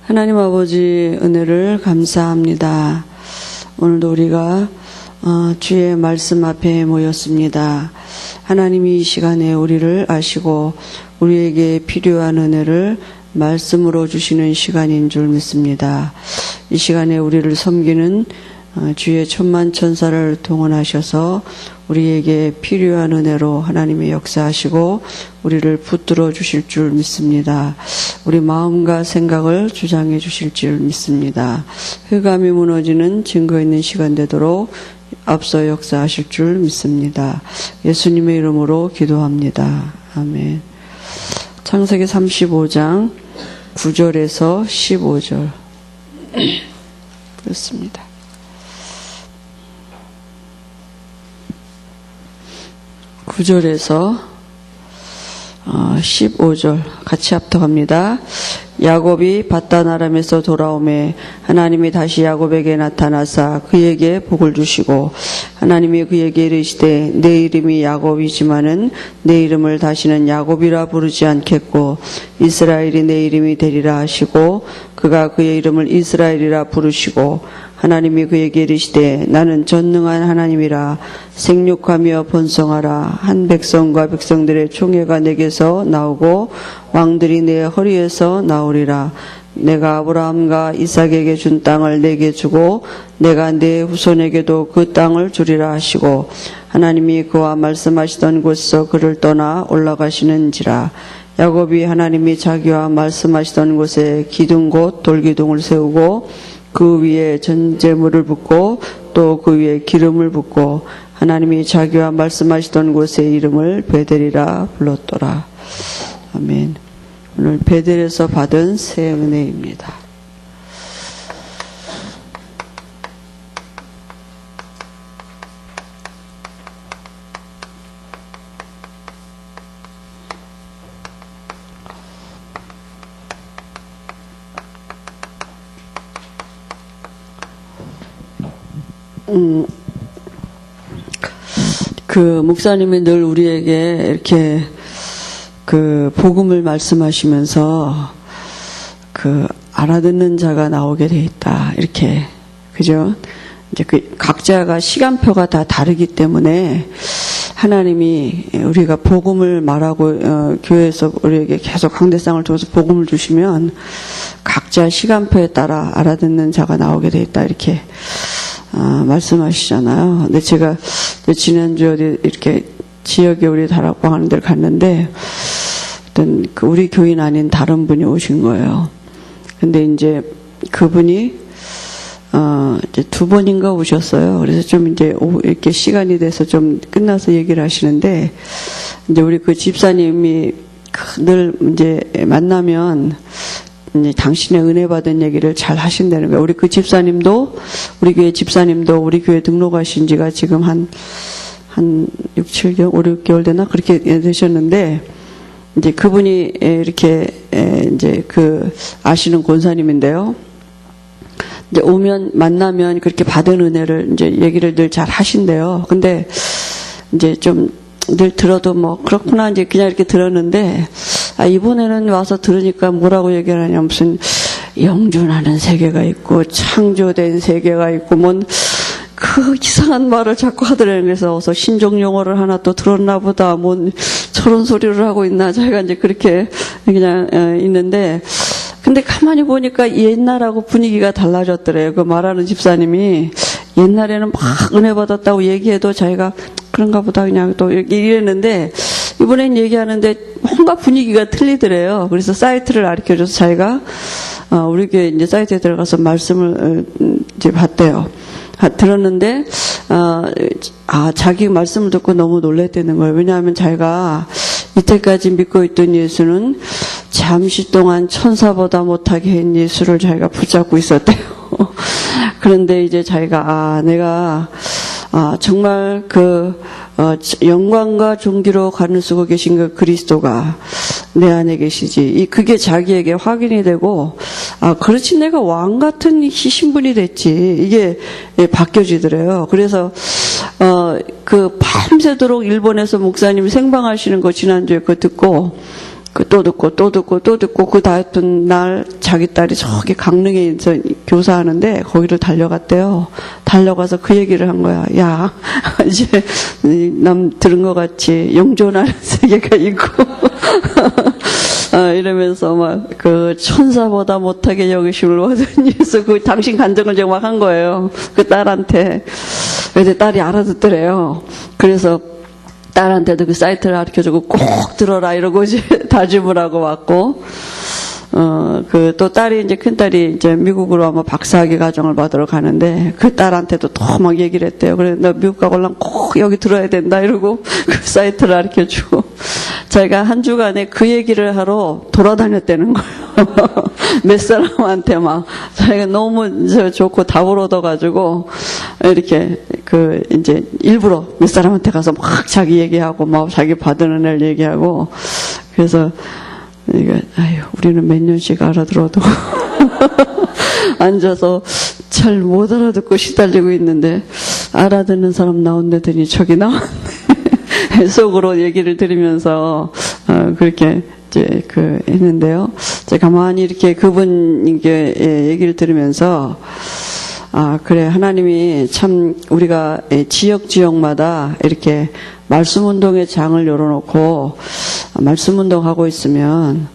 하나님 아버지 은혜를 감사합니다. 오늘도 우리가 주의 말씀 앞에 모였습니다. 하나님이 이 시간에 우리를 아시고 우리에게 필요한 은혜를 말씀으로 주시는 시간인 줄 믿습니다. 이 시간에 우리를 섬기는 주의 천만 천사를 동원하셔서 우리에게 필요한 은혜로 하나님이 역사하시고 우리를 붙들어 주실 줄 믿습니다. 우리 마음과 생각을 주장해 주실 줄 믿습니다. 흑암이 무너지는 증거 있는 시간 되도록 앞서 역사하실 줄 믿습니다. 예수님의 이름으로 기도합니다. 아멘. 창세기 35장 9절에서 15절 그렇습니다. 9절에서 15절 같이 합독합니다. 야곱이 밧단 아람에서 돌아오매 하나님이 다시 야곱에게 나타나사 그에게 복을 주시고 하나님이 그에게 이르시되 내 이름이 야곱이지만은 내 이름을 다시는 야곱이라 부르지 않겠고 이스라엘이 내 이름이 되리라 하시고 그가 그의 이름을 이스라엘이라 부르시고 하나님이 그에게 이르시되 나는 전능한 하나님이라 생육하며 번성하라. 한 백성과 백성들의 총회가 내게서 나오고 왕들이 내 허리에서 나오리라. 내가 아브라함과 이삭에게 준 땅을 내게 주고 내가 내 후손에게도 그 땅을 주리라 하시고 하나님이 그와 말씀하시던 곳에서 그를 떠나 올라가시는지라. 야곱이 하나님이 자기와 말씀하시던 곳에 기둥 곧 돌기둥을 세우고 그 위에 전제물을 붓고 또 그 위에 기름을 붓고 하나님이 자기와 말씀하시던 곳의 이름을 베델이라 불렀더라. 아멘. 오늘 베델에서 받은 새 은혜입니다. 그 목사님이 늘 우리에게 이렇게 그 복음을 말씀하시면서 그 알아듣는 자가 나오게 돼 있다. 이렇게 그죠? 이제 그 각자가 시간표가 다 다르기 때문에 하나님이 우리가 복음을 말하고 교회에서 우리에게 계속 강대상을 통해서 복음을 주시면 각자 시간표에 따라 알아듣는 자가 나오게 돼 있다. 이렇게 말씀하시잖아요. 근데 제가 지난주에 어디 이렇게 지역에 우리 다락방 하는 데를 갔는데 어떤 그 우리 교인 아닌 다른 분이 오신 거예요. 근데 이제 그분이 이제 두 번인가 오셨어요. 그래서 좀 이제 이렇게 시간이 돼서 좀 끝나서 얘기를 하시는데 이제 우리 그 집사님이 늘 이제 만나면 이제 당신의 은혜 받은 얘기를 잘 하신다는 거예요. 우리 그 집사님도, 우리 교회 집사님도 우리 교회 등록하신 지가 지금 한 6, 7개월, 5, 6개월 되나? 그렇게 되셨는데, 이제 그분이 이렇게, 이제 아시는 권사님인데요. 이제 만나면 그렇게 받은 은혜를 이제 얘기를 늘 잘 하신대요. 근데 이제 좀 늘 들어도 뭐, 그렇구나, 이제 그냥 이렇게 들었는데, 이번에는 와서 들으니까 뭐라고 얘기를 하냐, 무슨 영존하는 세계가 있고, 창조된 세계가 있고, 그 이상한 말을 자꾸 하더래요. 그래서 어서 신종 용어를 하나 또 들었나 보다, 저런 소리를 하고 있나, 자기가 이제 그렇게 그냥 있는데, 근데 가만히 보니까 옛날하고 분위기가 달라졌더래요. 그 말하는 집사님이 옛날에는 막 은혜 받았다고 얘기해도 자기가 그런가 보다 그냥 또 이랬는데 이번엔 얘기하는데 뭔가 분위기가 틀리더래요. 그래서 사이트를 가르쳐줘서 자기가 우리 교회 이제 사이트에 들어가서 말씀을 이제 봤대요. 들었는데 자기 말씀을 듣고 너무 놀랬다는 거예요. 왜냐하면 자기가 이때까지 믿고 있던 예수는 잠시 동안 천사보다 못하게 한 예수를 자기가 붙잡고 있었대요. 그런데 이제 자기가 내가 정말 영광과 존귀로 가nu쓰고 계신 그 그리스도가 내 안에 계시지. 그게 자기에게 확인이 되고, 그렇지, 내가 왕 같은 신분이 됐지. 이게 바뀌어지더래요. 그래서, 밤새도록 일본에서 목사님이 생방하시는 거 지난주에 그거 듣고, 또 듣고 그 다음 날 자기 딸이 저기 강릉에 교사하는데 거기를 달려갔대요. 달려가서 그 얘기를 한 거야. 야, 이제 남 들은 것 같이 영존하는 세계가 있고 이러면서 막 그 천사보다 못하게 여기심을 받은 예수, 그 당신 간증을 제가 막 한 거예요. 그 딸한테. 근데 딸이 알아듣더래요. 그래서 딸한테도 그 사이트를 가르쳐주고 꼭 들어라 이러고 이제 다짐을 하고 왔고, 그 또 딸이 이제 큰딸이 이제 미국으로 아마 박사학위 과정을 받으러 가는데 그 딸한테도 또 막 얘기를 했대요. 그래, 너 미국 가려면 꼭 여기 들어야 된다 이러고 그 사이트를 가르쳐주고, 자기가 한 주간에 그 얘기를 하러 돌아다녔다는 거예요. 몇 사람한테 막 자기가 너무 좋고 답을 얻어가지고 이렇게 그 이제 일부러 몇 사람한테 가서 막 자기 얘기하고 막 자기 받은 애 얘기하고, 그래서 이거 아유 우리는 몇 년씩 알아들어도 앉아서 잘 못 알아듣고 시달리고 있는데 알아듣는 사람 나온다더니 저기 나왔네. 속으로 얘기를 들으면서 그렇게 이제 그 했는데요. 제가 가만히 이렇게 그분 이게 얘기를 들으면서 그래, 하나님이 참 우리가 지역마다 이렇게 말씀 운동의 장을 열어놓고 말씀 운동하고 있으면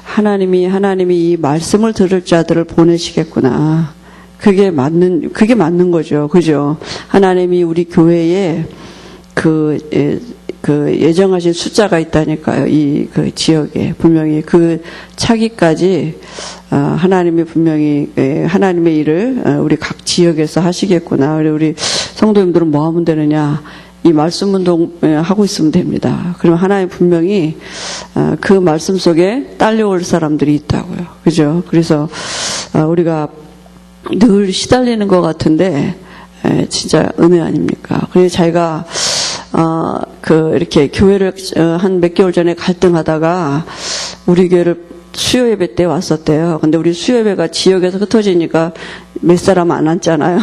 하나님이 이 말씀을 들을 자들을 보내시겠구나. 그게 맞는 거죠. 그죠? 하나님이 우리 교회에 그 예정하신 숫자가 있다니까요. 그 지역에 분명히 그 차기까지 하나님이 분명히 하나님의 일을 우리 각 지역에서 하시겠구나. 그리고 우리 성도님들은 뭐 하면 되느냐? 이 말씀 운동 하고 있으면 됩니다. 그러면 하나님 분명히 그 말씀 속에 딸려올 사람들이 있다고요. 그죠? 그래서 우리가 늘 시달리는 것 같은데 진짜 은혜 아닙니까? 그래서 자기가 이렇게 교회를 한 몇 개월 전에 갈등하다가 우리 교회를 수요 예배 때 왔었대요. 근데 우리 수요 예배가 지역에서 흩어지니까 몇 사람 안 앉잖아요.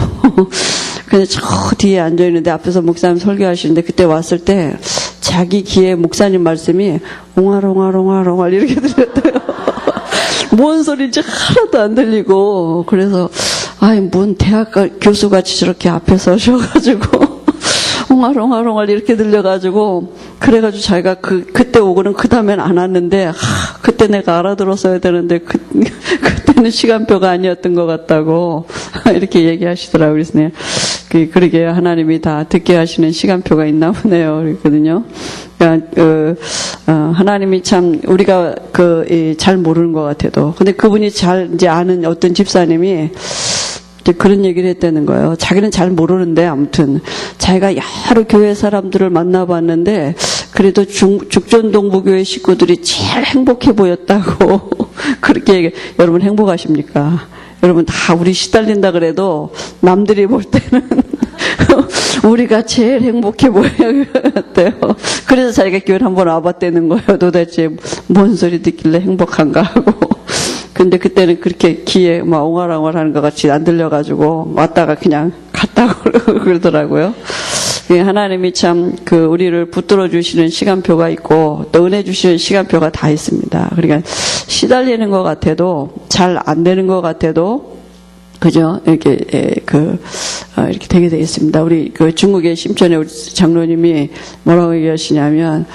근데 저 뒤에 앉아있는데 앞에서 목사님 설교하시는데 그때 왔을 때 자기 귀에 목사님 말씀이 옹알옹알 이렇게 들렸대요. 뭔 소리인지 하나도 안 들리고, 그래서 뭔 대학 교수같이 저렇게 앞에 서셔가지고 옹알옹알 이렇게 들려가지고, 그래가지고 자기가 그때 오고는 그 다음엔 안 왔는데, 그때 내가 알아들었어야 되는데, 그때는 시간표가 아니었던 것 같다고, 이렇게 얘기하시더라고요. 그래서 그러게 하나님이 다 듣게 하시는 시간표가 있나 보네요. 그랬거든요. 그러니까, 하나님이 참, 우리가 잘 모르는 것 같아도. 근데 그분이 잘 이제 아는 어떤 집사님이, 그런 얘기를 했다는 거예요. 자기는 잘 모르는데 아무튼 자기가 여러 교회 사람들을 만나봤는데 그래도 죽전동부교회 식구들이 제일 행복해 보였다고 그렇게 얘기해. 여러분 행복하십니까? 여러분 다 우리 시달린다 그래도 남들이 볼 때는 우리가 제일 행복해 보여야 돼요. 그래서 자기가 교회를 한번 와봤다는 거예요. 도대체 뭔 소리 듣길래 행복한가 하고. 근데 그때는 그렇게 귀에 막 옹알옹알 하는 것 같이 안 들려가지고 왔다가 그냥 갔다고 그러더라고요. 하나님이 참 우리를 붙들어 주시는 시간표가 있고 또 은혜 주시는 시간표가 다 있습니다. 그러니까 시달리는 것 같아도 잘 안 되는 것 같아도 그죠? 이렇게 이렇게 되게 되어 있습니다. 우리 중국의 심천의 우리 장로님이 뭐라고 얘기하시냐면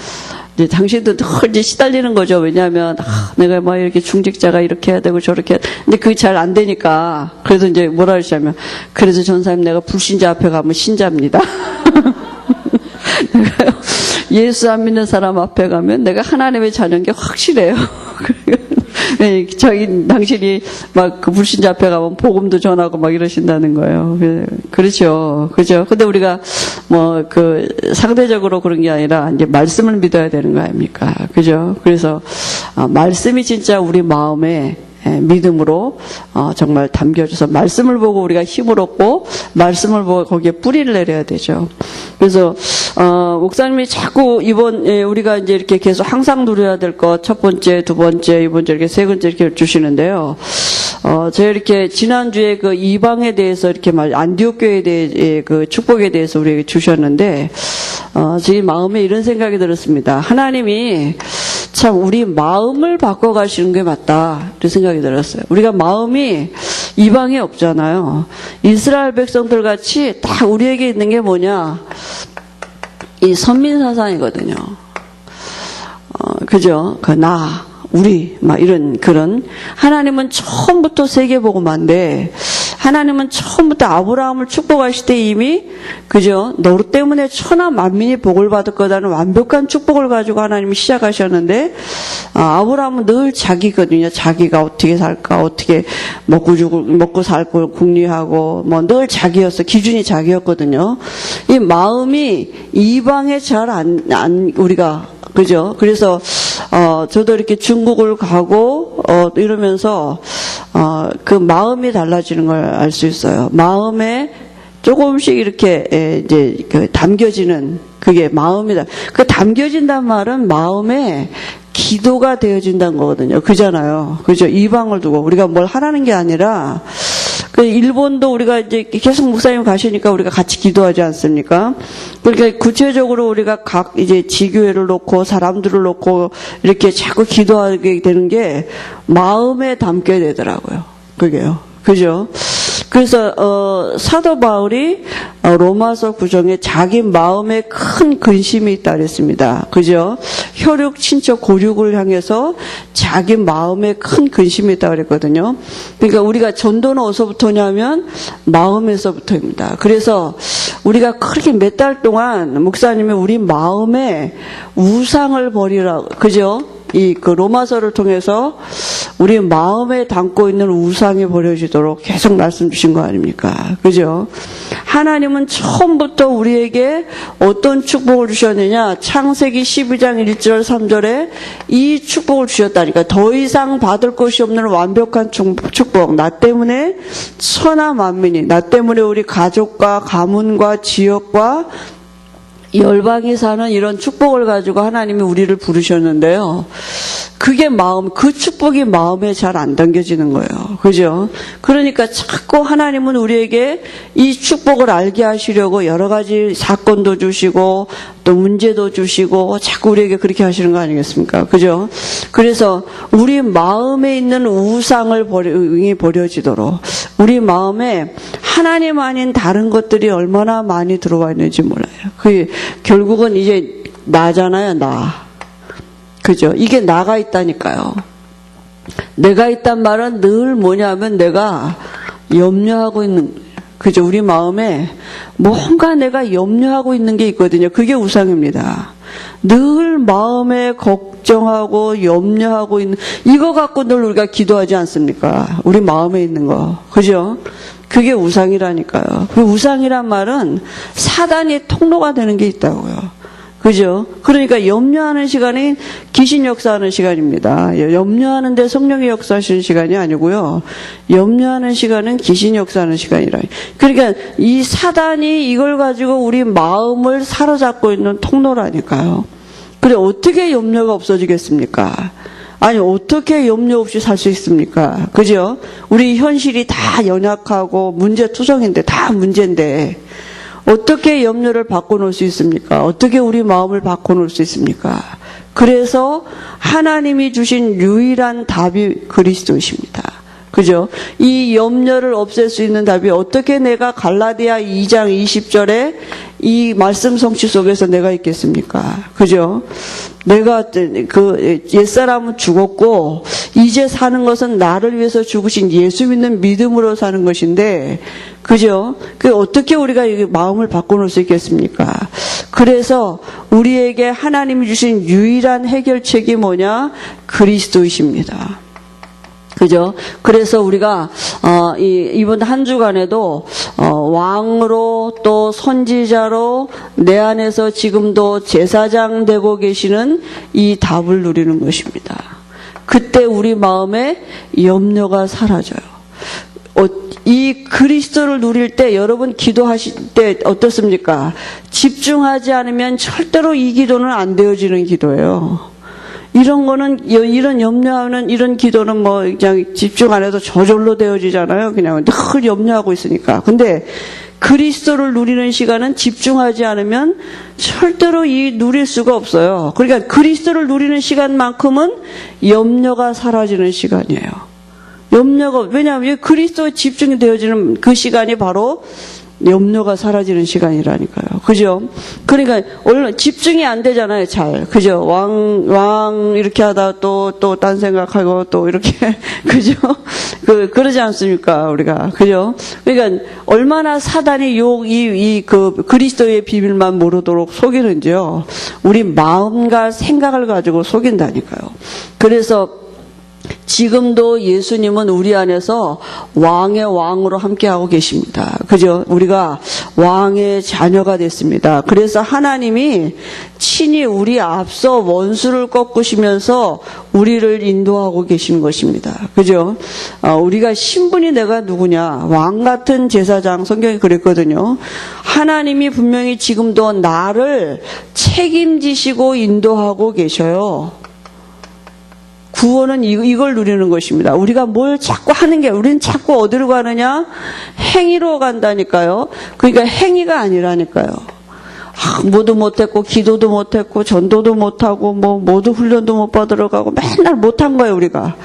이제 당신도 늘 이제 시달리는 거죠. 왜냐하면 내가 막 이렇게 중직자가 이렇게 해야 되고 저렇게 근데 그게 잘 안 되니까 그래서 이제 뭐라 그러시냐면 그래서 전사님 내가 불신자 앞에 가면 신자입니다. 내가 예수 안 믿는 사람 앞에 가면 내가 하나님의 자녀인 게 확실해요. 당신이 막 불신자 앞에 가면 복음도 전하고 막 이러신다는 거예요. 그렇죠. 그죠. 근데 우리가 상대적으로 그런 게 아니라 이제 말씀을 믿어야 되는 거 아닙니까? 그죠. 그래서, 말씀이 진짜 우리 마음에 믿음으로 정말 담겨져서 말씀을 보고 우리가 힘을 얻고 말씀을 보고 거기에 뿌리를 내려야 되죠. 그래서 목사님이 자꾸 우리가 이제 이렇게 계속 항상 누려야 될 것 첫 번째, 두 번째, 이번째 이렇게 세 번째 이렇게 주시는데요. 제가 이렇게 지난주에 이방에 대해서 이렇게 안디옥 교회에 대해 축복에 대해서 우리에게 주셨는데 제 마음에 이런 생각이 들었습니다. 하나님이 참 우리 마음을 바꿔가시는 게 맞다 이런 생각이 들었어요. 우리가 마음이 이방에 없잖아요. 이스라엘 백성들 같이 딱 우리에게 있는 게 뭐냐, 이 선민사상이거든요. 그죠? 우리, 이런, 그런. 하나님은 처음부터 세계복음화인데, 하나님은 처음부터 아브라함을 축복하실 때 이미, 그죠? 너 때문에 천하 만민이 복을 받을 거다는 완벽한 축복을 가지고 하나님이 시작하셨는데, 아브라함은 늘 자기거든요. 자기가 어떻게 살까, 어떻게 먹고 살고 궁리하고, 늘 자기였어. 기준이 자기였거든요. 이 마음이 이방에 우리가, 그죠? 그래서, 저도 이렇게 중국을 가고, 이러면서, 그 마음이 달라지는 걸 알 수 있어요. 마음에 조금씩 이렇게, 담겨지는, 그게 마음이다. 그 담겨진단 말은 마음에 기도가 되어진다는 거거든요. 그잖아요. 그죠? 이방을 두고, 우리가 뭘 하라는 게 아니라, 그 일본도 우리가 이제 계속 목사님 가시니까 우리가 같이 기도하지 않습니까? 그러니까 구체적으로 우리가 각 이제 지교회를 놓고 사람들을 놓고 이렇게 자꾸 기도하게 되는 게 마음에 담게 되더라고요. 그게요. 그죠? 그래서 사도 바울이 로마서 9장에 자기 마음에 큰 근심이 있다 그랬습니다. 그죠? 혈육, 친척, 고륙을 향해서 자기 마음에 큰 근심이 있다 그랬거든요. 그러니까 우리가 전도는 어디서부터냐면 마음에서부터입니다. 그래서 우리가 그렇게 몇 달 동안 목사님이 우리 마음에 우상을 버리라고, 그죠? 그 로마서를 통해서 우리 마음에 담고 있는 우상이 버려지도록 계속 말씀 주신 거 아닙니까? 그죠? 하나님은 처음부터 우리에게 어떤 축복을 주셨느냐? 창세기 12장 1절 3절에 이 축복을 주셨다니까. 더 이상 받을 것이 없는 완벽한 축복. 나 때문에 천하 만민이, 나 때문에 우리 가족과 가문과 지역과 열방이 사는 이런 축복을 가지고 하나님이 우리를 부르셨는데요. 그게 그 축복이 마음에 잘 안 담겨지는 거예요. 그죠? 그러니까 자꾸 하나님은 우리에게 이 축복을 알게 하시려고 여러 가지 사건도 주시고 또 문제도 주시고 자꾸 우리에게 그렇게 하시는 거 아니겠습니까? 그죠? 그래서 우리 마음에 있는 우상을 버려지도록 우리 마음에 하나님 아닌 다른 것들이 얼마나 많이 들어와 있는지 몰라요. 결국은 이제 나잖아요, 나. 그죠? 이게 나가 있다니까요. 내가 있단 말은 늘 뭐냐면 내가 염려하고 있는, 그죠? 우리 마음에 뭔가 내가 염려하고 있는 게 있거든요. 그게 우상입니다. 늘 마음에 걱정하고 염려하고 있는, 이거 갖고 늘 우리가 기도하지 않습니까? 우리 마음에 있는 거. 그죠? 그게 우상이라니까요. 그 우상이란 말은 사단의 통로가 되는 게 있다고요. 그죠? 그러니까 염려하는 시간이 귀신 역사하는 시간입니다. 염려하는데 성령이 역사하시는 시간이 아니고요. 염려하는 시간은 귀신 역사하는 시간이라. 그러니까 이 사단이 이걸 가지고 우리 마음을 사로잡고 있는 통로라니까요. 그래 어떻게 염려가 없어지겠습니까? 아니 어떻게 염려 없이 살 수 있습니까? 그죠? 우리 현실이 다 연약하고 문제투성인데 다 문제인데 어떻게 염려를 바꿔놓을 수 있습니까? 어떻게 우리 마음을 바꿔놓을 수 있습니까? 그래서 하나님이 주신 유일한 답이 그리스도이십니다. 그죠? 이 염려를 없앨 수 있는 답이 어떻게 내가 갈라디아 2장 20절에 이 말씀 성취 속에서 내가 있겠습니까? 그죠? 내가 옛사람은 죽었고 이제 사는 것은 나를 위해서 죽으신 예수 믿는 믿음으로 사는 것인데 그죠? 어떻게 우리가 마음을 바꿔놓을 수 있겠습니까? 그래서 우리에게 하나님이 주신 유일한 해결책이 뭐냐? 그리스도이십니다. 그죠? 그래서 우리가 이번 한 주간에도 왕으로 또 선지자로 내 안에서 지금도 제사장 되고 계시는 이 답을 누리는 것입니다. 그때 우리 마음에 염려가 사라져요. 이 그리스도를 누릴 때 여러분 기도하실 때 어떻습니까? 집중하지 않으면 절대로 이 기도는 안 되어지는 기도예요. 이런 거는, 이런 염려하는 이런 기도는 그냥 집중 안 해도 저절로 되어지잖아요. 그냥 늘 염려하고 있으니까. 근데 그리스도를 누리는 시간은 집중하지 않으면 절대로 누릴 수가 없어요. 그러니까 그리스도를 누리는 시간만큼은 염려가 사라지는 시간이에요. 왜냐하면 그리스도에 집중이 되어지는 그 시간이 바로 염려가 사라지는 시간이라니까요. 그죠? 그러니까, 원래 집중이 안 되잖아요, 잘. 그죠? 이렇게 하다 또 딴 생각하고 또 이렇게, 그죠? 그러지 않습니까, 우리가. 그죠? 그러니까, 얼마나 사단이 그리스도의 비밀만 모르도록 속이는지요. 우리 마음과 생각을 가지고 속인다니까요. 그래서, 지금도 예수님은 우리 안에서 왕의 왕으로 함께하고 계십니다. 그죠? 우리가 왕의 자녀가 됐습니다. 그래서 하나님이 친히 우리 앞서 원수를 꺾으시면서 우리를 인도하고 계시는 것입니다. 그죠? 우리가 신분이 내가 누구냐? 왕 같은 제사장, 성경이 그랬거든요. 하나님이 분명히 지금도 나를 책임지시고 인도하고 계셔요. 구원은 이걸 누리는 것입니다. 우리가 뭘 자꾸 하는 게, 우리는 자꾸 어디로 가느냐? 행위로 간다니까요. 그러니까 행위가 아니라니까요. 뭐도 못했고, 기도도 못했고, 전도도 못하고, 모두 훈련도 못 받으러 가고, 맨날 못한 거예요, 우리가.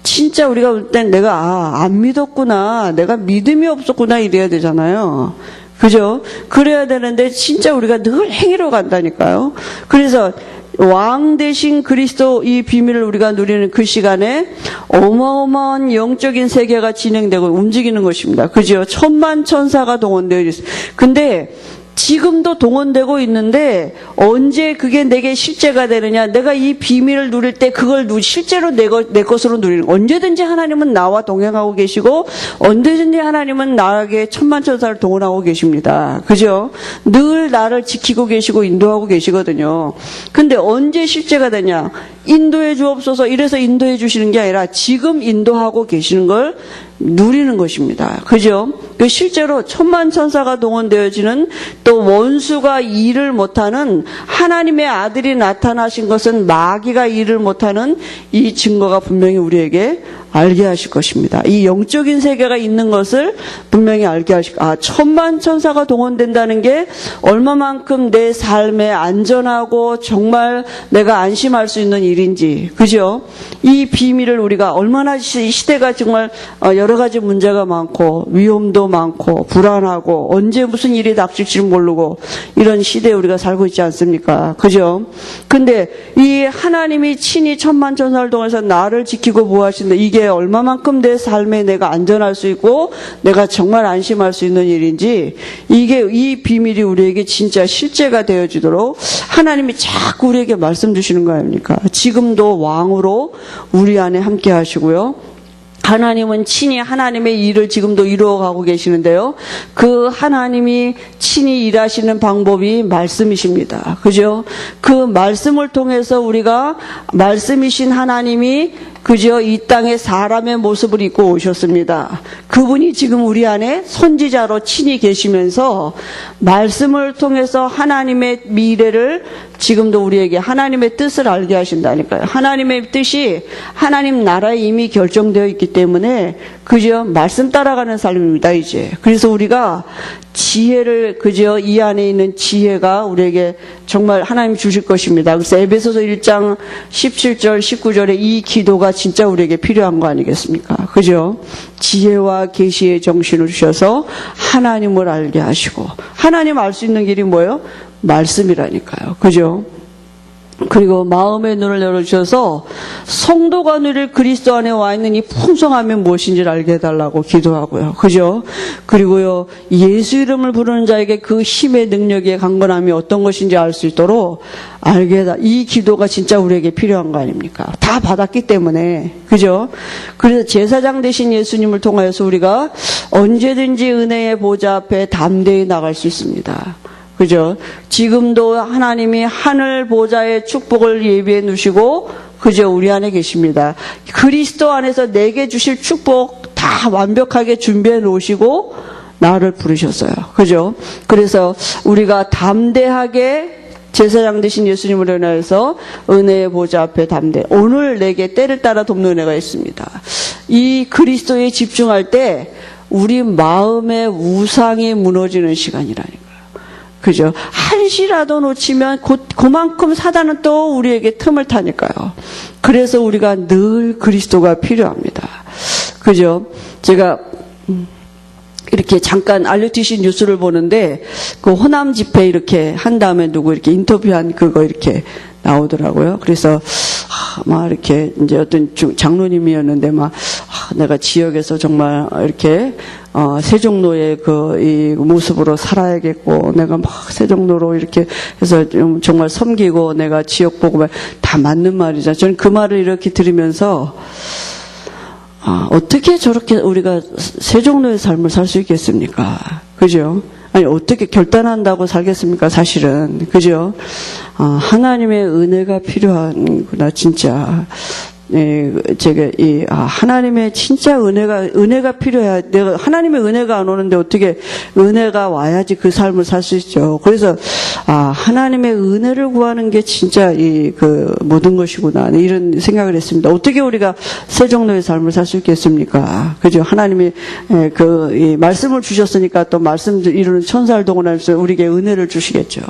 진짜 우리가 볼 땐 내가, 안 믿었구나. 내가 믿음이 없었구나. 이래야 되잖아요. 그죠? 그래야 되는데, 진짜 우리가 늘 행위로 간다니까요. 그래서, 왕 대신 그리스도 이 비밀을 우리가 누리는 그 시간에 어마어마한 영적인 세계가 진행되고 움직이는 것입니다. 그죠? 천만 천사가 동원되어 있어요. 근데 지금도 동원되고 있는데 언제 그게 내게 실제가 되느냐? 내가 이 비밀을 누릴 때 그걸 실제로 내 것으로 누리는. 언제든지 하나님은 나와 동행하고 계시고 언제든지 하나님은 나에게 천만 천사를 동원하고 계십니다. 그죠? 늘 나를 지키고 계시고 인도하고 계시거든요. 근데 언제 실제가 되냐? 인도해 주옵소서 이래서 인도해 주시는 게 아니라 지금 인도하고 계시는 걸 누리는 것입니다. 그죠? 실제로 천만 천사가 동원되어지는 또 원수가 일을 못하는 하나님의 아들이 나타나신 것은 마귀가 일을 못하는 이 증거가 분명히 우리에게 알게 하실 것입니다. 이 영적인 세계가 있는 것을 분명히 알게 하실 것입니다. 천만 천사가 동원된다는 게 얼마만큼 내 삶에 안전하고 정말 내가 안심할 수 있는 일인지, 그죠? 이 비밀을 우리가 얼마나 시대가 정말 여러 가지 문제가 많고 위험도 많고 불안하고 언제 무슨 일이 닥칠지 모르고 이런 시대에 우리가 살고 있지 않습니까? 그죠? 근데 이 하나님이 친히 천만 천사를 통해서 나를 지키고 보호하신다. 이게 얼마만큼 내 삶에 내가 안전할 수 있고 내가 정말 안심할 수 있는 일인지, 이 비밀이 우리에게 진짜 실제가 되어지도록 하나님이 자꾸 우리에게 말씀 주시는 거 아닙니까? 지금도 왕으로 우리 안에 함께 하시고요. 하나님은 친히 하나님의 일을 지금도 이루어가고 계시는데요. 그 하나님이 친히 일하시는 방법이 말씀이십니다. 그죠? 그 말씀을 통해서 우리가 말씀이신 하나님이 그죠? 이 땅에 사람의 모습을 입고 오셨습니다. 그분이 지금 우리 안에 선지자로 친히 계시면서 말씀을 통해서 하나님의 미래를 지금도 우리에게 하나님의 뜻을 알게 하신다니까요. 하나님의 뜻이 하나님 나라에 이미 결정되어 있기 때문에 그죠? 말씀 따라가는 삶입니다, 이제. 그래서 우리가 지혜를, 그죠? 이 안에 있는 지혜가 우리에게 정말 하나님 주실 것입니다. 그래서 에베소서 1장 17절, 19절에 이 기도가 진짜 우리에게 필요한 거 아니겠습니까? 그죠? 지혜와 계시의 정신을 주셔서 하나님을 알게 하시고, 하나님 알 수 있는 길이 뭐예요? 말씀이라니까요. 그죠? 그리고 마음의 눈을 열어주셔서 성도가 누릴 그리스도 안에 와 있는 이 풍성함이 무엇인지를 알게 해달라고 기도하고요. 그죠? 그리고요, 예수 이름을 부르는 자에게 그 힘의 능력의 강건함이 어떤 것인지 알 수 있도록 알게 해달라. 이 기도가 진짜 우리에게 필요한 거 아닙니까? 다 받았기 때문에. 그죠? 그래서 제사장 되신 예수님을 통하여서 우리가 언제든지 은혜의 보좌 앞에 담대히 나갈 수 있습니다. 그죠? 지금도 하나님이 하늘 보좌의 축복을 예비해 놓으시고, 그죠? 우리 안에 계십니다. 그리스도 안에서 내게 주실 축복 다 완벽하게 준비해 놓으시고, 나를 부르셨어요. 그죠? 그래서 우리가 담대하게 제사장 되신 예수님을 인하여서 은혜의 보좌 앞에 담대. 오늘 내게 때를 따라 돕는 은혜가 있습니다. 이 그리스도에 집중할 때, 우리 마음의 우상이 무너지는 시간이라니까요. 그죠? 한시라도 놓치면 그만큼 사단은 또 우리에게 틈을 타니까요. 그래서 우리가 늘 그리스도가 필요합니다. 그죠? 제가 이렇게 잠깐 RUTC 뉴스를 보는데 그 호남 집회 이렇게 한 다음에 누구 이렇게 인터뷰한 그거 이렇게 나오더라고요. 그래서 막 이렇게 이제 어떤 장로님이었는데 막 내가 지역에서 정말 이렇게 세종로의 이 모습으로 살아야겠고 내가 막 세종로로 이렇게 해서 좀 정말 섬기고 내가 지역 보고 다 맞는 말이죠. 저는 그 말을 이렇게 들으면서 어떻게 저렇게 우리가 세종로의 삶을 살 수 있겠습니까? 그죠? 아니, 어떻게 결단한다고 살겠습니까? 사실은. 그죠? 하나님의 은혜가 필요하구나, 진짜. 예, 제가 하나님의 진짜 은혜가 필요해야, 내가 하나님의 은혜가 안 오는데 어떻게 은혜가 와야지 그 삶을 살 수 있죠. 그래서 하나님의 은혜를 구하는 게 진짜 모든 것이구나 이런 생각을 했습니다. 어떻게 우리가 세종로의 삶을 살 수 있겠습니까? 그죠? 하나님이 이 말씀을 주셨으니까 또 말씀 이루는 천사를 동원하면서 우리에게 은혜를 주시겠죠.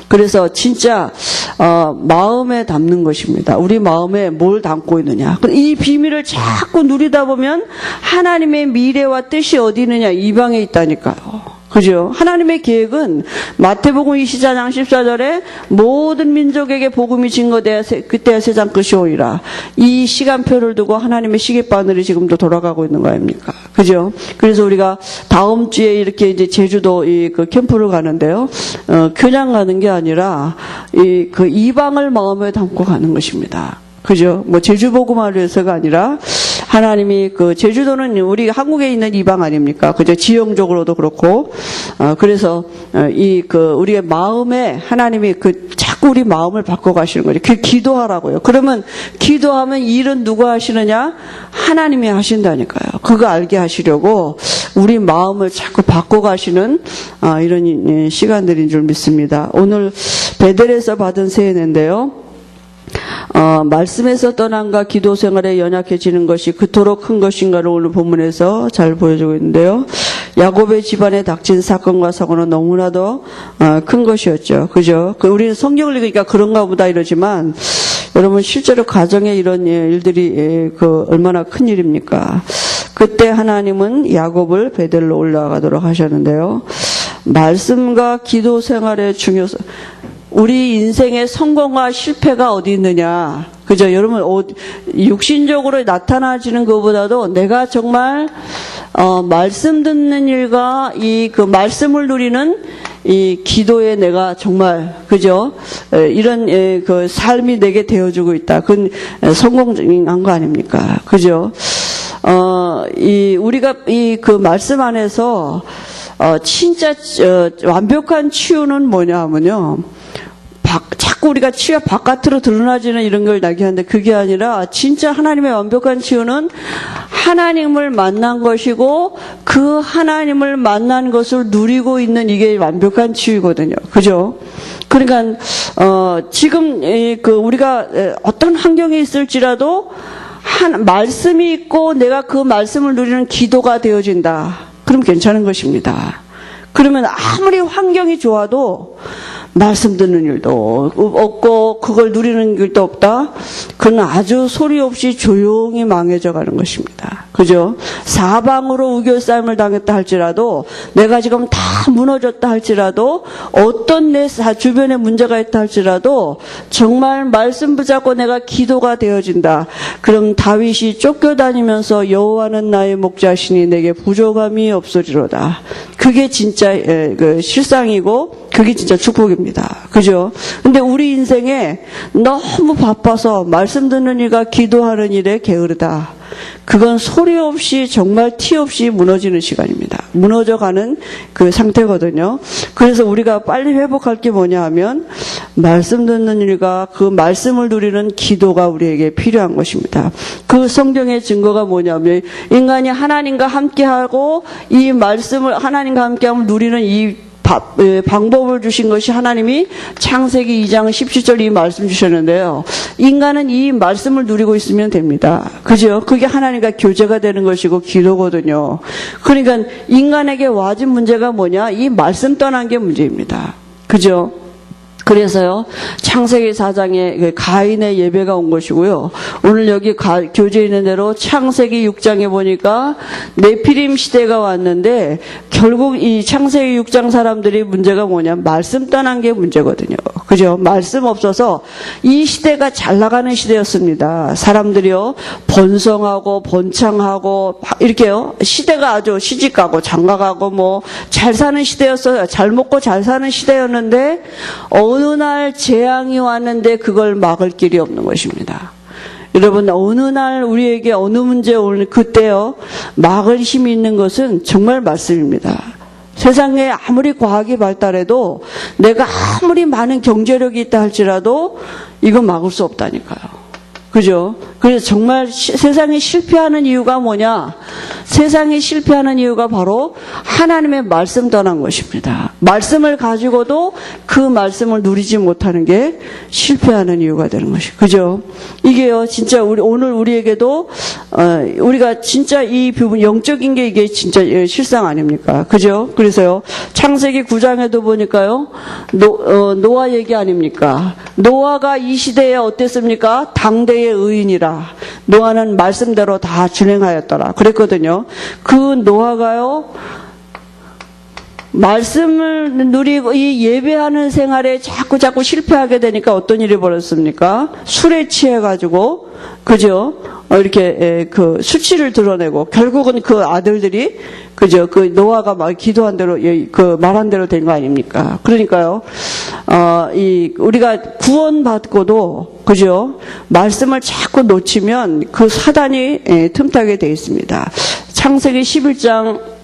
그래서 진짜 마음에 담는 것입니다. 우리 마음에 뭘 담고 있느냐. 이 비밀을 자꾸 누리다 보면 하나님의 미래와 뜻이 어디 있느냐. 이 방에 있다니까요. 그죠? 하나님의 계획은 마태복음 24장 14절에 모든 민족에게 복음이 증거되어 그때야 세상 끝이 오리라. 이 시간표를 두고 하나님의 시계바늘이 지금도 돌아가고 있는 거 아닙니까? 그죠? 그래서 우리가 다음 주에 이렇게 이제 제주도 그 캠프를 가는데요. 그냥 가는 게 아니라 이방을 마음에 담고 가는 것입니다. 그죠? 제주 복음화를 위해서가 아니라 하나님이 제주도는 우리 한국에 있는 이방 아닙니까? 그죠? 지형적으로도 그렇고, 그래서, 우리의 마음에 하나님이 자꾸 우리 마음을 바꿔가시는 거죠. 기도하라고요. 그러면 기도하면 일은 누가 하시느냐? 하나님이 하신다니까요. 그거 알게 하시려고 우리 마음을 자꾸 바꿔가시는, 이런 시간들인 줄 믿습니다. 오늘 베델에서 받은 세례인데요. 말씀에서 떠남과 기도 생활에 연약해지는 것이 그토록 큰 것인가를 오늘 본문에서 잘 보여주고 있는데요. 야곱의 집안에 닥친 사건과 사고는 너무나도 큰 것이었죠. 그죠? 우리는 성경을 읽으니까 그런가 보다 이러지만 여러분 실제로 가정에 이런 일들이 얼마나 큰 일입니까? 그때 하나님은 야곱을 베델로 올라가도록 하셨는데요. 말씀과 기도 생활의 중요성, 우리 인생의 성공과 실패가 어디 있느냐. 그죠? 여러분, 육신적으로 나타나지는 것보다도 내가 정말, 말씀 듣는 일과 말씀을 누리는 이 기도에 내가 정말, 그죠? 이런, 삶이 내게 되어주고 있다. 그건 성공한 거 아닙니까? 그죠? 우리가 말씀 안에서, 진짜, 완벽한 치유는 뭐냐 하면요. 자꾸 우리가 치유 바깥으로 드러나지는 이런 걸 나기하는데 그게 아니라 진짜 하나님의 완벽한 치유는 하나님을 만난 것이고 그 하나님을 만난 것을 누리고 있는 이게 완벽한 치유거든요. 그죠? 그러니까 지금 우리가 어떤 환경에 있을지라도 말씀이 있고 내가 그 말씀을 누리는 기도가 되어진다. 그럼 괜찮은 것입니다. 그러면 아무리 환경이 좋아도 말씀 듣는 일도 없고 그걸 누리는 일도 없다. 그건 아주 소리 없이 조용히 망해져 가는 것입니다. 그죠? 사방으로 우겨싸임을 당했다 할지라도 내가 지금 다 무너졌다 할지라도 어떤 내 주변에 문제가 있다 할지라도 정말 말씀 붙잡고 내가 기도가 되어진다. 그럼 다윗이 쫓겨다니면서 여호와는 나의 목자시니 내게 부족함이 없으리로다. 그게 진짜 실상이고 그게 진짜 축복입니다. 그죠? 근데 우리 인생에 너무 바빠서 말씀 듣는 일과 기도하는 일에 게으르다. 그건 소리 없이 정말 티 없이 무너지는 시간입니다. 무너져가는 그 상태거든요. 그래서 우리가 빨리 회복할 게 뭐냐 하면 말씀 듣는 일과 그 말씀을 누리는 기도가 우리에게 필요한 것입니다. 그 성경의 증거가 뭐냐면 인간이 하나님과 함께하고 이 말씀을 하나님과 함께함을 누리는 이 방법을 주신 것이 하나님이 창세기 2장 17절 이 말씀 주셨는데요. 인간은 이 말씀을 누리고 있으면 됩니다. 그죠? 그게 하나님과 교제가 되는 것이고 기도거든요. 그러니까 인간에게 와진 문제가 뭐냐? 이 말씀 떠난 게 문제입니다. 그죠? 그래서요, 창세기 4장에 가인의 예배가 온 것이고요. 오늘 여기 교재에 있는 대로 창세기 6장에 보니까 네피림 시대가 왔는데 결국 이 창세기 6장 사람들이 문제가 뭐냐? 말씀 떠난 게 문제거든요. 그죠? 말씀 없어서 이 시대가 잘 나가는 시대였습니다. 사람들이요, 번성하고 번창하고 이렇게요, 시대가 아주 시집가고 장가가고 뭐 잘 사는 시대였어요. 잘 먹고 잘 사는 시대였는데 어느 날 재앙이 왔는데 그걸 막을 길이 없는 것입니다. 여러분, 어느 날 우리에게 어느 문제 오는 그때요, 막을 힘이 있는 것은 정말 말씀입니다. 세상에 아무리 과학이 발달해도 내가 아무리 많은 경제력이 있다 할지라도 이거 막을 수 없다니까요. 그죠? 그래서 정말 세상이 실패하는 이유가 뭐냐? 세상이 실패하는 이유가 바로 하나님의 말씀 떠난 것입니다. 말씀을 가지고도 그 말씀을 누리지 못하는 게 실패하는 이유가 되는 것이. 그죠? 이게요, 진짜 오늘 우리에게도, 우리가 진짜 이 부분, 영적인 게 이게 진짜 실상 아닙니까? 그죠? 그래서요, 창세기 9장에도 보니까요, 노아 얘기 아닙니까? 노아가 이 시대에 어땠습니까? 당대의 의인이라. 노아는 말씀대로 다 진행하였더라. 그랬거든요. 그 노아가요, 말씀을 누리고 이 예배하는 생활에 자꾸 실패하게 되니까 어떤 일이 벌어졌습니까? 술에 취해가지고, 그죠? 이렇게 그 수치를 드러내고 결국은 그 아들들이, 그죠? 그 노아가 막 기도한 대로, 그 말한 대로 된 거 아닙니까? 그러니까요, 우리가 구원받고도, 그죠? 말씀을 자꾸 놓치면 그 사단이 틈타게 돼 있습니다. 창세기 11장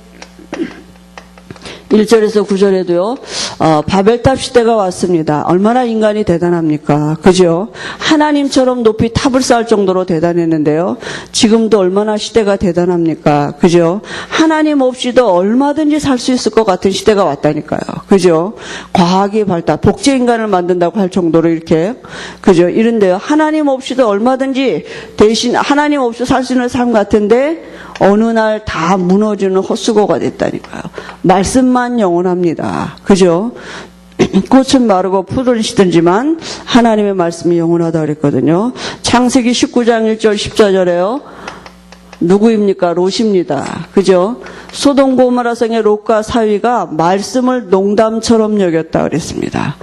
1절에서 9절에도요, 바벨탑 시대가 왔습니다. 얼마나 인간이 대단합니까? 그죠? 하나님처럼 높이 탑을 쌓을 정도로 대단했는데요. 지금도 얼마나 시대가 대단합니까? 그죠? 하나님 없이도 얼마든지 살 수 있을 것 같은 시대가 왔다니까요. 그죠? 과학이 발달, 복제 인간을 만든다고 할 정도로 이렇게, 그죠? 이런데요. 하나님 없이도 얼마든지 대신 하나님 없이 살 수 있는 삶 같은데 어느 날 다 무너지는 헛수고가 됐다니까요. 말씀만 영원합니다. 그죠? 꽃은 마르고 풀은 시든지만 하나님의 말씀이 영원하다 그랬거든요. 창세기 19장 1절 14절에요. 누구입니까? 롯입니다. 그죠? 소돔 고모라 성의 롯과 사위가 말씀을 농담처럼 여겼다 그랬습니다.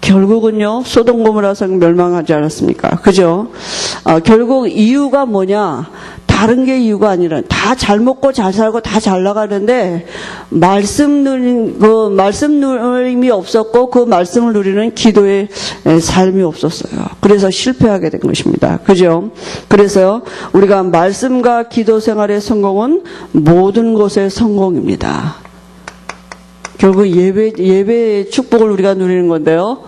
결국은요, 소돔 고모라 성 멸망하지 않았습니까? 그죠? 결국 이유가 뭐냐? 다른 게 이유가 아니라 다 잘 먹고 잘 살고 다 잘 나가는데 말씀 누림이 없었고 그 말씀을 누리는 기도의 삶이 없었어요. 그래서 실패하게 된 것입니다. 그죠? 그래서 우리가 말씀과 기도 생활의 성공은 모든 것의 성공입니다. 결국 예배의 축복을 우리가 누리는 건데요.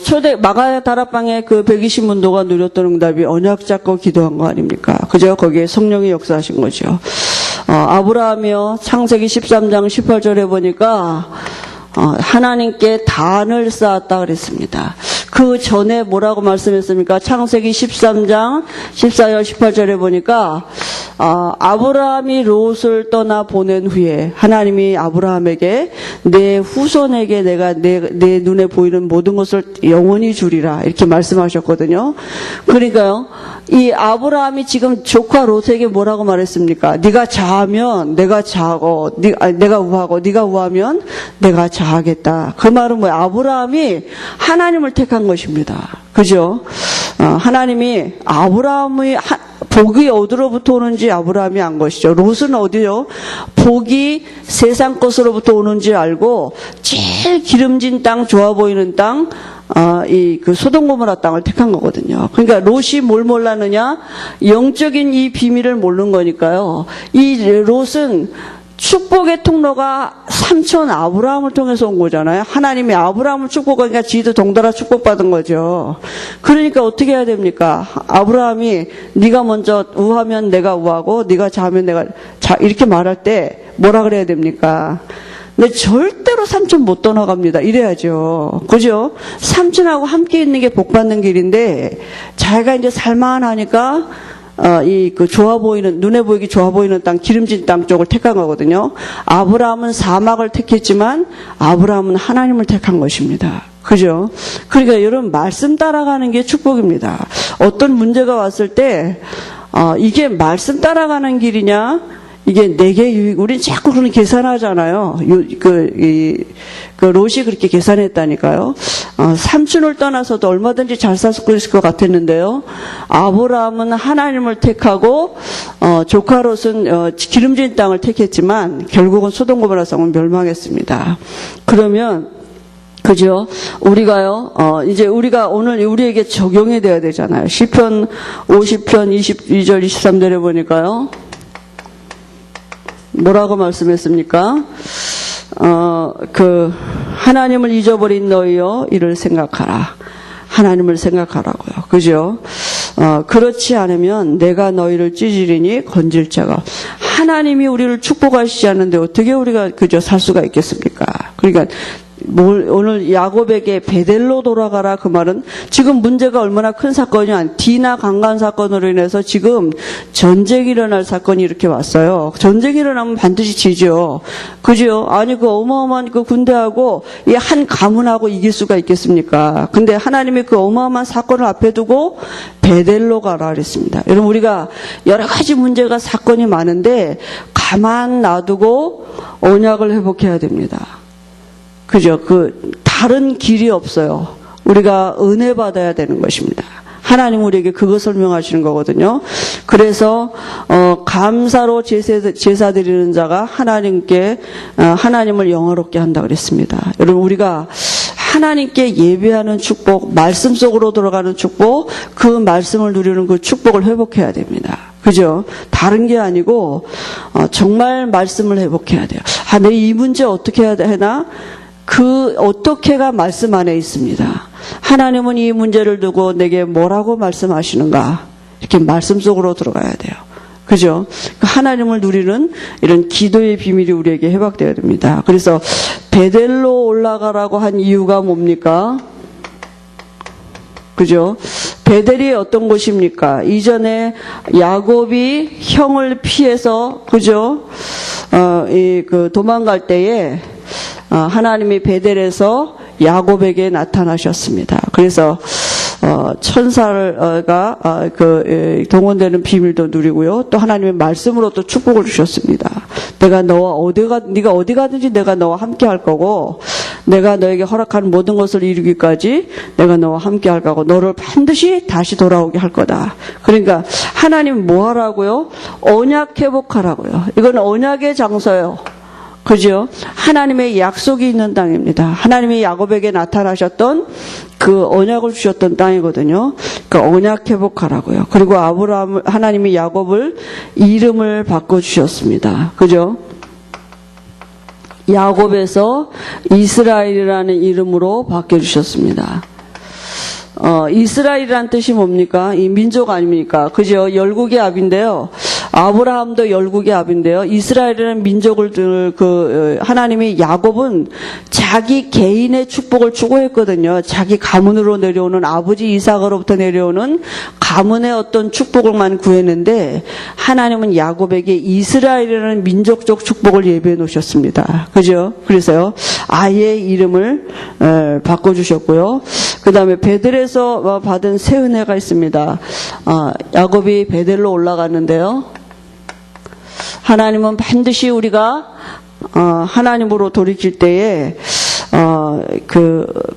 초대 마가 다락방에 그 120문도가 누렸던 응답이 언약 잡고 기도한 거 아닙니까? 그죠? 거기에 성령이 역사하신 거죠. 아브라함이요, 창세기 13장 18절에 보니까 하나님께 단을 쌓았다 그랬습니다. 그 전에 뭐라고 말씀했습니까? 창세기 13장 14절 18절에 보니까 아브라함이 롯을 떠나 보낸 후에 하나님이 아브라함에게 내 후손에게 내가 내 눈에 보이는 모든 것을 영원히 주리라 이렇게 말씀하셨거든요. 그러니까요, 이 아브라함이 지금 조카 롯에게 뭐라고 말했습니까? 네가 자하면 내가 자하고 내가 우하고 네가 우하면 내가 자하겠다. 그 말은 뭐예요? 아브라함이 하나님을 택한 것입니다. 그죠? 하나님이 아브라함의 복이 어디로부터 오는지 아브라함이 안 것이죠. 롯은 어디요? 복이 세상 것으로부터 오는지 알고 제일 기름진 땅, 좋아 보이는 땅, 그 소돔 고모라 땅을 택한 거거든요. 그러니까 롯이 뭘 몰랐느냐? 영적인 이 비밀을 모르는 거니까요. 이 롯은 축복의 통로가 삼촌 아브라함을 통해서 온 거잖아요. 하나님이 아브라함을 축복하니까 지도 동달아 축복받은 거죠. 그러니까 어떻게 해야 됩니까? 아브라함이 네가 먼저 우하면 내가 우하고 네가 자면 내가 자 이렇게 말할 때 뭐라 그래야 됩니까? 근데 절대로 삼촌 못 떠나갑니다. 이래야죠. 그죠? 삼촌하고 함께 있는 게 복 받는 길인데 자기가 이제 살만하니까 좋아 보이는, 눈에 보이기 좋아 보이는 땅, 기름진 땅 쪽을 택한 거거든요. 아브라함은 사막을 택했지만 아브라함은 하나님을 택한 것입니다. 그죠? 그러니까 여러분, 말씀 따라가는 게 축복입니다. 어떤 문제가 왔을 때, 이게 말씀 따라가는 길이냐? 이게 내게 유익, 우린 자꾸 그런 계산하잖아요. 롯이 그렇게 계산했다니까요. 삼촌을 떠나서도 얼마든지 잘 살 수 있을 것 같았는데요. 아브라함은 하나님을 택하고, 조카 롯은 기름진 땅을 택했지만, 결국은 소돔 고모라 성은 멸망했습니다. 그러면, 그죠? 우리가요, 이제 우리가 오늘 우리에게 적용이 돼야 되잖아요. 시편 50편 22절 23절에 보니까요. 뭐라고 말씀했습니까? 하나님을 잊어버린 너희여 이를 생각하라. 하나님을 생각하라고요. 그죠? 그렇지 않으면 내가 너희를 찢으리니 건질 자가. 하나님이 우리를 축복하시지 않는데 어떻게 우리가 그저 살 수가 있겠습니까? 그러니까 오늘 야곱에게 베델로 돌아가라 그 말은 지금 문제가 얼마나 큰 사건이냐. 디나 강간 사건으로 인해서 지금 전쟁이 일어날 사건이 이렇게 왔어요. 전쟁이 일어나면 반드시 지죠. 그죠? 아니 그 어마어마한 그 군대하고 이 한 가문하고 이길 수가 있겠습니까? 근데 하나님이 그 어마어마한 사건을 앞에 두고 베델로 가라 그랬습니다. 여러분 우리가 여러 가지 문제가 사건이 많은데 가만 놔두고 언약을 회복해야 됩니다. 그죠? 다른 길이 없어요. 우리가 은혜 받아야 되는 것입니다. 하나님 우리에게 그거 설명하시는 거거든요. 그래서, 감사로 제사 드리는 자가 하나님께, 하나님을 영화롭게 한다 그랬습니다. 여러분, 우리가 하나님께 예배하는 축복, 말씀 속으로 들어가는 축복, 그 말씀을 누리는 그 축복을 회복해야 됩니다. 그죠? 다른 게 아니고, 정말 말씀을 회복해야 돼요. 내 이 문제 어떻게 해야 되나? 어떻게가 말씀 안에 있습니다. 하나님은 이 문제를 두고 내게 뭐라고 말씀하시는가? 이렇게 말씀 속으로 들어가야 돼요. 그죠? 하나님을 누리는 이런 기도의 비밀이 우리에게 회복되어야 됩니다. 그래서 베델로 올라가라고 한 이유가 뭡니까? 그죠? 베델이 어떤 곳입니까? 이전에 야곱이 형을 피해서, 그죠? 도망갈 때에 하나님이 베델에서 야곱에게 나타나셨습니다. 그래서 천사가 동원되는 비밀도 누리고요. 또 하나님의 말씀으로 또 축복을 주셨습니다. 네가 어디 가든지 내가 너와 함께 할 거고 내가 너에게 허락한 모든 것을 이루기까지 내가 너와 함께 할 거고 너를 반드시 다시 돌아오게 할 거다. 그러니까 하나님 뭐 하라고요? 언약 회복하라고요. 이건 언약의 장소예요. 그죠? 하나님의 약속이 있는 땅입니다. 하나님이 야곱에게 나타나셨던 그 언약을 주셨던 땅이거든요. 그 언약 회복하라고요. 그리고 하나님이 야곱을 이름을 바꿔주셨습니다. 그죠? 야곱에서 이스라엘이라는 이름으로 바뀌어주셨습니다. 이스라엘이라는 뜻이 뭡니까? 이 민족 아닙니까? 그죠? 열국의 압인데요. 아브라함도 열국의 압인데요. 이스라엘이라는 민족을 하나님이 야곱은 자기 개인의 축복을 추구했거든요. 자기 가문으로 내려오는 아버지 이삭으로부터 내려오는 가문의 어떤 축복을만 구했는데 하나님은 야곱에게 이스라엘이라는 민족적 축복을 예비해 놓으셨습니다. 그죠? 그래서요. 아예 이름을 바꿔주셨고요. 그 다음에 베델에서 받은 새 은혜가 있습니다. 야곱이 베델로 올라갔는데요. 하나님은 반드시 우리가 하나님으로 돌이킬 때에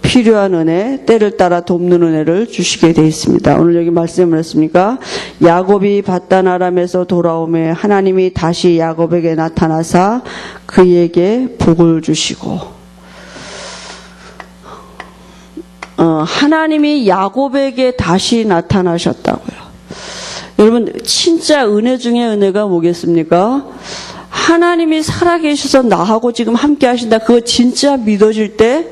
필요한 은혜, 때를 따라 돕는 은혜를 주시게 되어 있습니다. 오늘 여기 말씀을 했습니까? 야곱이 밧단 아람에서 돌아오매 하나님이 다시 야곱에게 나타나사 그에게 복을 주시고 하나님이 야곱에게 다시 나타나셨다고요. 여러분 진짜 은혜 중에 은혜가 뭐겠습니까? 하나님이 살아계셔서 나하고 지금 함께 하신다. 그거 진짜 믿어질 때,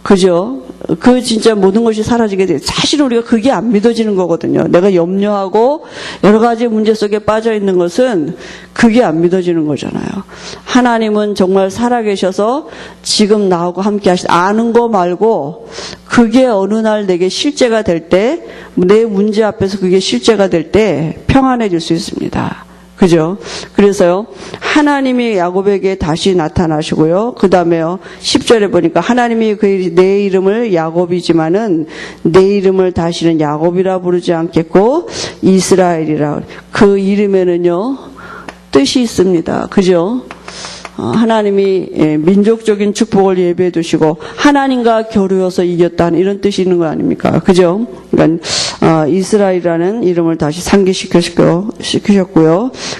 그죠? 그 진짜 모든 것이 사라지게 돼요. 사실 우리가 그게 안 믿어지는 거거든요. 내가 염려하고 여러 가지 문제 속에 빠져 있는 것은 그게 안 믿어지는 거잖아요. 하나님은 정말 살아계셔서 지금 나하고 함께 아는 거 말고 그게 어느 날 내게 실제가 될 때, 내 문제 앞에서 그게 실제가 될 때 평안해질 수 있습니다. 그죠? 그래서요, 하나님이 야곱에게 다시 나타나시고요. 그 다음에요, 10절에 보니까 하나님이 내 이름을 야곱이지만은 내 이름을 다시는 야곱이라 부르지 않겠고 이스라엘이라. 그 이름에는요, 뜻이 있습니다. 그죠? 하나님이 민족적인 축복을 예배해 두시고 하나님과 겨루어서 이겼다는 이런 뜻이 있는 거 아닙니까? 그죠? 그러니까 이스라엘이라는 이름을 다시 상기시키셨고요.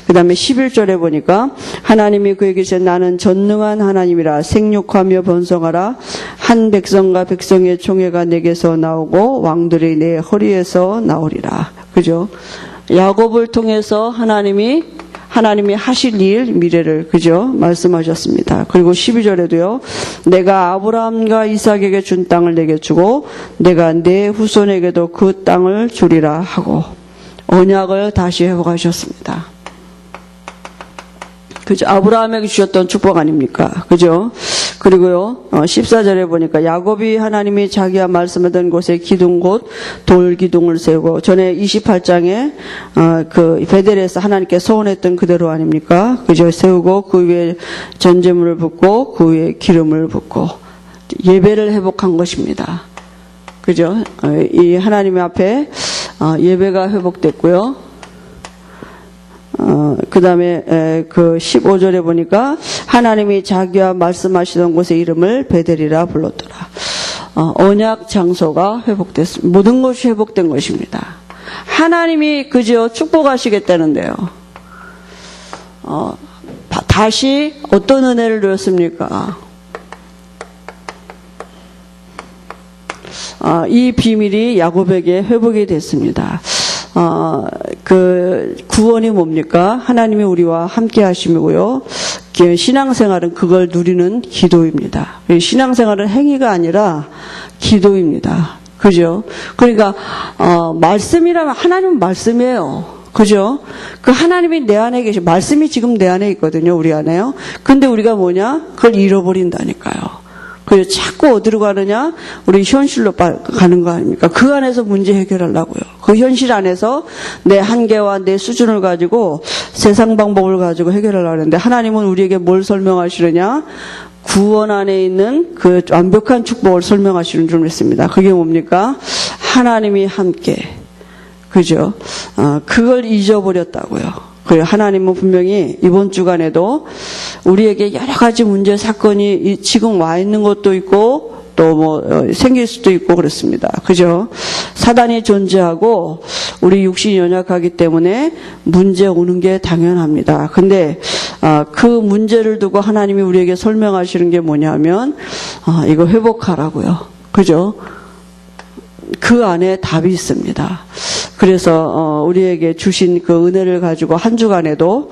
그 다음에 11절에 보니까 하나님이 그에게 이르시되 나는 전능한 하나님이라 생육하며 번성하라. 한 백성과 백성의 총회가 내게서 나오고 왕들이 내 허리에서 나오리라. 그죠? 야곱을 통해서 하나님이 하실 일, 미래를, 그죠? 말씀하셨습니다. 그리고 12절에도요, 내가 아브라함과 이삭에게 준 땅을 내게 주고, 내가 내 후손에게도 그 땅을 주리라 하고, 언약을 다시 회복하셨습니다. 그죠? 아브라함에게 주셨던 축복 아닙니까? 그죠? 그리고요, 14절에 보니까 야곱이 하나님이 자기가 말씀하던 곳에 기둥 곧 돌기둥을 세우고, 전에 28장에 그 베델에서 하나님께 소원했던 그대로 아닙니까? 그죠? 세우고 그 위에 전제물을 붓고 그 위에 기름을 붓고 예배를 회복한 것입니다. 그죠? 이 하나님 앞에 예배가 회복됐고요. 그 다음에 그 15절에 보니까 하나님이 자기와 말씀하시던 곳의 이름을 베델이라 불렀더라. 언약 장소가 회복됐습니다. 모든 것이 회복된 것입니다. 하나님이 그저 축복하시겠다는데요. 다시 어떤 은혜를 누렸습니까? 이 비밀이 야곱에게 회복이 됐습니다. 그 구원이 뭡니까? 하나님이 우리와 함께 하심이고요. 신앙생활은 그걸 누리는 기도입니다. 신앙생활은 행위가 아니라 기도입니다. 그죠? 그러니까 말씀이라면 하나님은 말씀이에요. 그죠? 그 하나님이 내 안에 계시, 말씀이 지금 내 안에 있거든요. 우리 안에요. 근데 우리가 뭐냐? 그걸 잃어버린다니까요. 그래서 자꾸 어디로 가느냐? 우리 현실로 가는 거 아닙니까? 그 안에서 문제 해결하려고요. 그 현실 안에서 내 한계와 내 수준을 가지고 세상 방법을 가지고 해결하려고 하는데 하나님은 우리에게 뭘 설명하시느냐? 구원 안에 있는 그 완벽한 축복을 설명하시는 줄 믿습니다. 그게 뭡니까? 하나님이 함께. 그죠? 그걸 잊어버렸다고요. 그래요. 하나님은 분명히 이번 주간에도 우리에게 여러 가지 문제 사건이 지금 와 있는 것도 있고 또 뭐 생길 수도 있고 그렇습니다. 그죠? 사단이 존재하고 우리 육신이 연약하기 때문에 문제 오는 게 당연합니다. 근데 그 문제를 두고 하나님이 우리에게 설명하시는 게 뭐냐면 이거 회복하라고요. 그죠? 그 안에 답이 있습니다. 그래서 우리에게 주신 그 은혜를 가지고 한 주간에도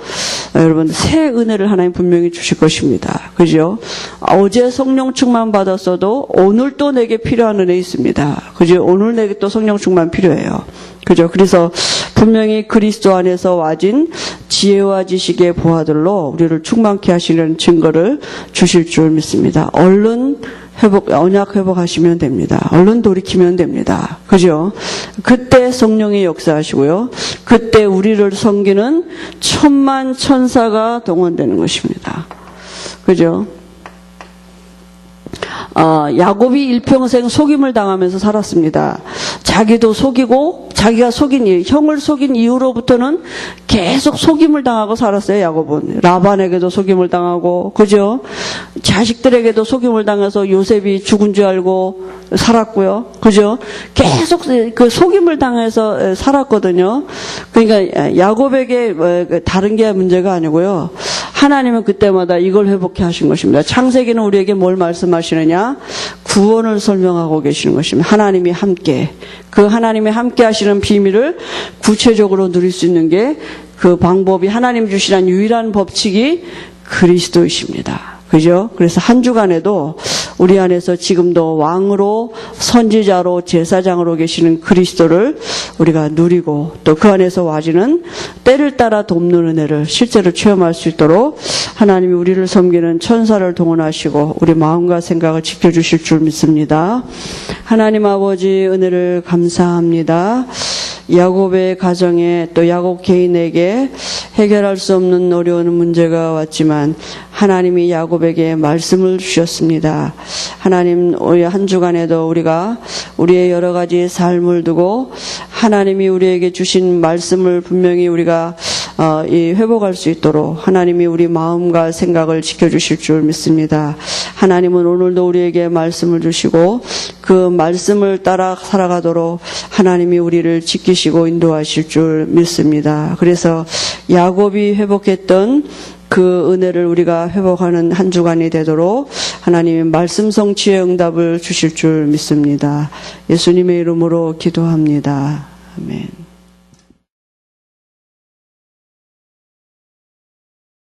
여러분 새 은혜를 하나님 분명히 주실 것입니다. 그죠? 어제 성령 충만 받았어도 오늘 또 내게 필요한 은혜 있습니다. 그죠? 오늘 내게 또 성령 충만 필요해요. 그죠? 그래서 분명히 그리스도 안에서 와진 지혜와 지식의 보화들로 우리를 충만케 하시는 증거를 주실 줄 믿습니다. 얼른 언약 회복하시면 됩니다. 얼른 돌이키면 됩니다. 그죠? 그때 성령이 역사하시고요. 그때 우리를 섬기는 천만 천사가 동원되는 것입니다. 그죠? 야곱이 일평생 속임을 당하면서 살았습니다. 자기도 속이고 자기가 형을 속인 이후로부터는 계속 속임을 당하고 살았어요. 야곱은 라반에게도 속임을 당하고, 그죠? 자식들에게도 속임을 당해서 요셉이 죽은 줄 알고 살았고요. 그죠? 계속 그 속임을 당해서 살았거든요. 그러니까 야곱에게 다른 게 문제가 아니고요. 하나님은 그때마다 이걸 회복해 하신 것입니다. 창세기는 우리에게 뭘 말씀하시느냐? 구원을 설명하고 계시는 것입니다. 하나님이 함께, 그 하나님이 함께 하시는 비밀을 구체적으로 누릴 수 있는 게 그 방법이 하나님 주시는 유일한 법칙이 그리스도이십니다. 그죠? 그래서 한 주간에도 우리 안에서 지금도 왕으로 선지자로 제사장으로 계시는 그리스도를 우리가 누리고 또 그 안에서 와지는 때를 따라 돕는 은혜를 실제로 체험할 수 있도록 하나님이 우리를 섬기는 천사를 동원하시고 우리 마음과 생각을 지켜주실 줄 믿습니다. 하나님 아버지 은혜를 감사합니다. 야곱의 가정에 또 야곱 개인에게 해결할 수 없는 어려운 문제가 왔지만 하나님이 야곱에게 말씀을 주셨습니다. 하나님 우리 한 주간에도 우리가 우리의 여러 가지 삶을 두고 하나님이 우리에게 주신 말씀을 분명히 우리가 회복할 수 있도록 하나님이 우리 마음과 생각을 지켜주실 줄 믿습니다. 하나님은 오늘도 우리에게 말씀을 주시고 그 말씀을 따라 살아가도록 하나님이 우리를 지키시고 인도하실 줄 믿습니다. 그래서 야곱이 회복했던 그 은혜를 우리가 회복하는 한 주간이 되도록 하나님의 말씀 성취의 응답을 주실 줄 믿습니다. 예수님의 이름으로 기도합니다. 아멘.